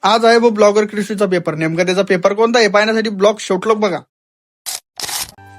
आज आहे वो ब्लॉगर कृषीचा पेपर. नेमका त्याचा पेपर कोणता हे पाहण्यासाठी ब्लॉग शेवटलोक बघा.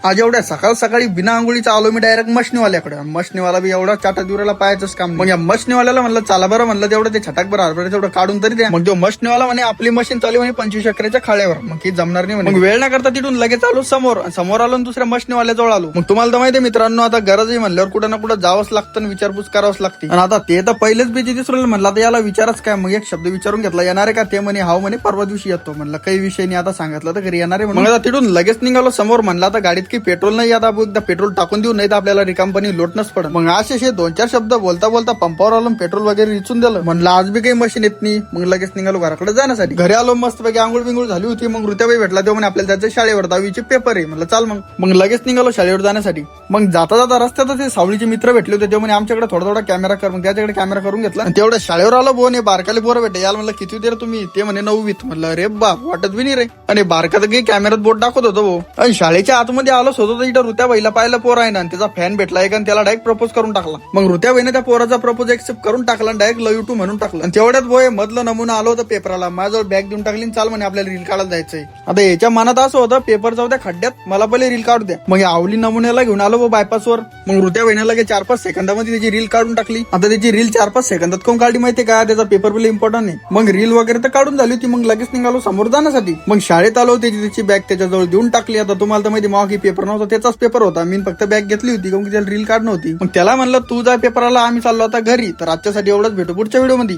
आज एवढ्या सकाळ सकाळी बिना आंघोळीचा आलो मी डायरेक्ट मशनीवाल्याकडे. मशनीवाला बी एवढा चाटा दिवऱ्याला पाहायचंच काम. मग या मशनीवाल्याला म्हणलं चला बरं, म्हणलं तेवढं ते छटाक बरं हरभरा तेवढं काढून तरी द्या. मग तो मशनीवाला म्हणे आपली मशीन चालू म्हणे 25 एकराच्या खाड्यावर, मग की जमणार नाही म्हणे. मग वेळ न करता तिथून लगेच आलो समोर आलो दुसऱ्या मशनीवाल्याजवळ आलो. मग तुम्हाला तर माहिती मित्रांनो, आता गरजही म्हणल्यावर कुठं ना कुठं जावंच लागतं आणि विचारपूस करावंच लागते. आणि आता ते तर पहिलेच बिजी दिसलं, म्हणलं आता याला विचारच काय. मग एक शब्द विचारून घेतला, येणार आहे का? ते म्हणे हाव म्हणे, परवा दिवशी येतो. म्हणलं काही विषय नाही, आता सांगितलं तर घरी येणार आहे. मग आता तिथून लगेच निघालो समोर. म्हणलं आता गाडीत की पेट्रोल नाही, आता एकदा पेट्रोल टाकून देऊ, नाही तर आपल्याला रिकामपणी लोटणंच पडत. मग असे 2-4 शब्द बोलता बोलता पंपावर आलो, पेट्रोल वगैरे रिचून दिलं. म्हणलं आज बी काही मशीन येत नाही. मग लगेच निघालो घराकडे जाण्यासाठी. घरी आलो, मस्त पैकी आंघोळ बिंगोळ झाली होती. मग ऋत्याबाई भेटला, तेव्हा म्हणे आपल्याला त्याच्या शाळेवर 10वीचे पेपर आहे. म्हणलं चाल मग लगेच निघालो शाळेवर जाण्यासाठी. मग जाता जाता रस्त्यात ते सावळीचे मित्र भेटले होते, तेव्हा म्हणे आमच्याकडे थोडा कॅमेरा कर. मग त्याच्याकडे कॅमेरा करून घेतला. तेवढ्या शाळेवर आलो, बोने बारकाले बोर भेटे याला. म्हणलं किती होते तुम्ही? ते म्हणे 9वीत. म्हणलं अरे बाप, वाटत बी नाही रे. आणि बारका तर काही कॅमेऱ्यात बोट दाखवत होतो भाऊ. आणि शाळेच्या आतमध्ये आलो होतो, इथं ऋत्याबाईला पाहिलं पोर आहे ना, त्याचा फॅन भेटला एक आणि त्याला डायरेक्ट प्रपोज करून टाकला. मग ऋत्याबाईने त्या पोराचा प्रपोज एक्सेप्ट करून टाकला, डायरेक्ट लव यू टू म्हणून टाकलं. आणि तेवढ्यात बोय मधलं नमुना आलो होतं पेपराला. माझ्याजवळ बॅग देऊन टाकली, चाल म्हणे आपल्याला रील काढायला जायचंय. आता याच्या मनात असं होतं पेपर जाऊ द्या खड्ड्यात, मला पहिले रील काढू द्या. मग आवली नमुन्याला घेऊन आलो बायपासवर. मग ऋत्याबाईने लगे 4-5 सेकंदामध्ये त्याची रील काढून टाकली. आता त्याची रील 4-5 सेकंदात कोण काढली माहितीये का? त्याचा पेपर पहिले इम्पॉर्टंट आहे. मग रील वगैरे तर काढून झाली होती. मग लगेच निघालो समोर जाण्यासाठी. मग शाळेत आलो, त्याची बॅग त्याच्याजवळ देऊन टाकली. आता तुम्हाला तर माहिती माग पेपर नव्हता, त्याचाच पेपर होता. मी फक्त बॅग घेतली होती, कारण की त्याला रील काढणं होती. मग त्याला म्हणलं तू जा पेपराला, आम्ही चाललो आता घरी. तर आजच्यासाठी एवढंच, भेटू पुढच्या व्हिडिओ मध्ये.